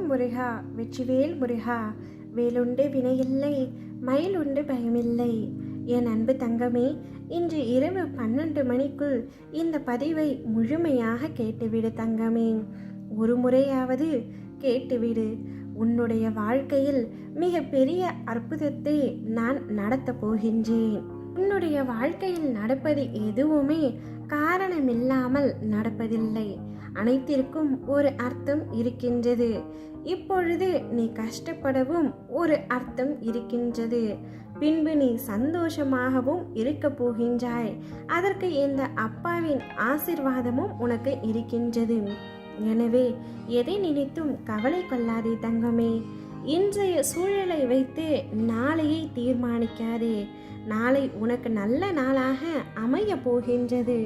முருகா, வெற்றிவேல் முருகா. வேலுண்டு வினையில்லை, மயிலுண்டு பயமில்லை. என் அன்பு தங்கமே, இன்று இரவு 12 மணிக்குள் இந்த பதிவை முழுமையாக கேட்டுவிடு தங்கமே. ஒரு முறையாவது கேட்டுவிடு. உன்னுடைய வாழ்க்கையில் மிக பெரிய அற்புதத்தை நான் நடத்தப் போகின்றேன். உன்னுடைய வாழ்க்கையில் நடப்பது எதுவுமே காரணமில்லாமல் நடப்பதில்லை. அனைத்திற்கும் ஒரு அர்த்தம் இருக்கின்றது. இப்பொழுது நீ கஷ்டப்படவும் ஒரு அர்த்தம் இருக்கின்றது. பின்பு நீ சந்தோஷமாகவும் இருக்க போகின்றாய். அதற்கு இந்த அப்பாவின் ஆசீர்வாதமும் உனக்கு இருக்கின்றது. எனவே எதை நினைத்தும் கவலை கொள்ளாதே தங்கமே. இன்றைய சூழலை வைத்து நாளையை தீர்மானிக்காதே. நாளை உனக்கு நல்ல நாளாக அமைய போகின்றது.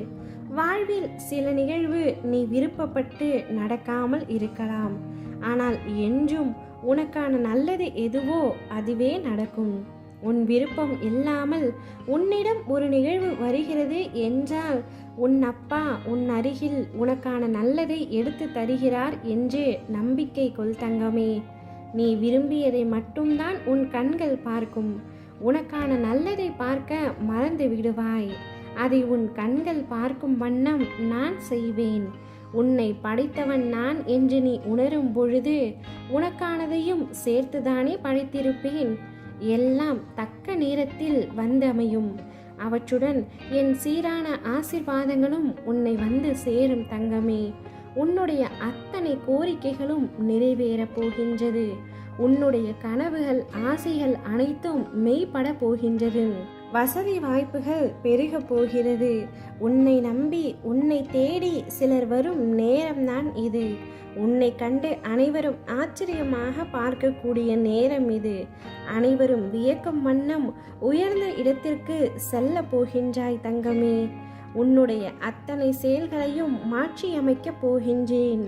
வாழ்வில் சில நிகழ்வு நீ விருப்பப்பட்டு நடக்காமல் இருக்கலாம். ஆனால் என்றும் உனக்கான நல்லது எதுவோ அதுவே நடக்கும். உன் விருப்பம் இல்லாமல் உன்னிடம் ஒரு நிகழ்வு வருகிறது என்றால் உன் அப்பா உன் அருகில் உனக்கான நல்லதை எடுத்து தருகிறார் என்று நம்பிக்கை கொள் தங்கமே. நீ விரும்பியதை மட்டும்தான் உன் கண்கள் பார்க்கும். உனக்கான நல்லதை பார்க்க மறந்து விடுவாய். அதை உன் கண்கள் பார்க்கும் வண்ணம் நான் செய்வேன். உன்னை படைத்தவன் நான் என்று நீ உணரும் பொழுது உனக்கானதையும் சேர்த்துதானே படைத்திருப்பேன். எல்லாம் தக்க நேரத்தில் வந்தமையும். அவற்றுடன் என் சீரான ஆசீர்வாதங்களும் உன்னை வந்து சேரும் தங்கமே. உன்னுடைய அத்தனை கோரிக்கைகளும் நிறைவேறப் போகின்றது. உன்னுடைய கனவுகள் ஆசைகள் அனைத்தும் மெய்ப்பட போகின்றது. வசதி வாய்ப்புகள் பெருக போகிறது. உன்னை நம்பி உன்னை தேடி சிலர் வரும் நேரம்தான் இது. உன்னை கண்டு அனைவரும் ஆச்சரியமாக பார்க்கக்கூடிய நேரம் இது. அனைவரும் வியக்கும் வண்ணம் உயர்ந்த இடத்திற்கு செல்ல போகின்றாய் தங்கமே. உன்னுடைய அத்தனை செயல்களையும் மாற்றியமைக்கப் போகின்றேன்.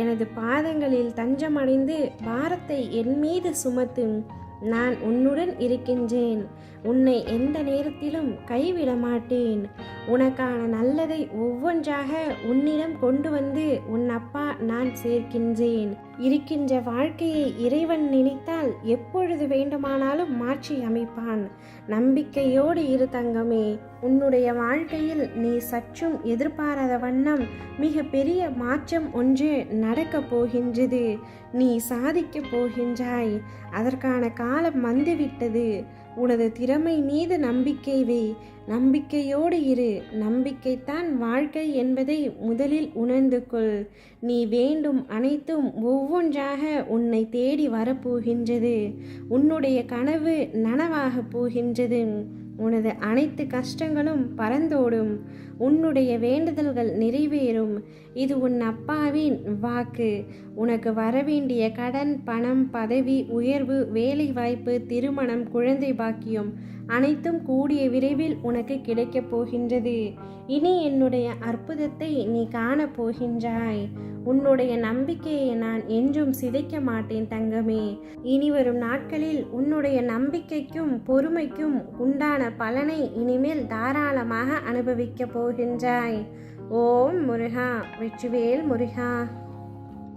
எனது பாதங்களில் தஞ்சமடைந்து பாரத்தை என் மீது சுமத்தும். நான் உன்னுடன் இருக்கின்றேன். உன்னை எந்த நேரத்திலும் கைவிட மாட்டேன். உனக்கான நல்லதை ஒவ்வொன்றாக உன்னிடம் கொண்டு வந்து உன் அப்பா நான் சேர்க்கின்றேன். இருக்கின்ற வாழ்க்கையை இறைவன் நினைத்தால் எப்பொழுது வேண்டுமானாலும் மாற்றி அமைப்பான். நம்பிக்கையோடு இரு தங்கமே. உன்னுடைய வாழ்க்கையில் நீ சற்றும் எதிர்பாராத வண்ணம் மிக பெரிய மாற்றம் ஒன்று நடக்கப் போகின்றது. நீ சாதிக்கப் போகின்றாய். அதற்கான காலம் வந்துவிட்டது. உனது திறமை மீது நம்பிக்கை வை. நம்பிக்கையோடு இரு. நம்பிக்கைத்தான் வாழ்க்கை என்பதை முதலில் உணர்ந்து கொள். நீ வேண்டும் அனைத்தும் ஒவ்வொன்றாக உன்னை தேடி வரப்போகின்றது. உன்னுடைய கனவு நனவாகப் போகின்றது. உனது அனைத்து கஷ்டங்களும் பறந்தோடும். உன்னுடைய வேண்டுதல்கள் நிறைவேறும். இது உன் அப்பாவின் வாக்கு. உனக்கு வரவேண்டிய கடன், பணம், பதவி உயர்வு, வேலை வாய்ப்பு, திருமணம், குழந்தை பாக்கியம் அனைத்தும் கூடிய விரைவில் உனக்கு கிடைக்கப் போகின்றது. இனி என்னுடைய அற்புதத்தை நீ காணப் போகின்றாய். உன்னுடைய நம்பிக்கையை நான் என்றும் சிதைக்க மாட்டேன் தங்கமே. இனி வரும் நாட்களில் உன்னுடைய நம்பிக்கைக்கும் பொறுமைக்கும் உண்டான பலனை இனிமேல் தாராளமாக அனுபவிக்கப் போகின்றாய். ஓம் முருகா, வெற்றிவேல் முருகா.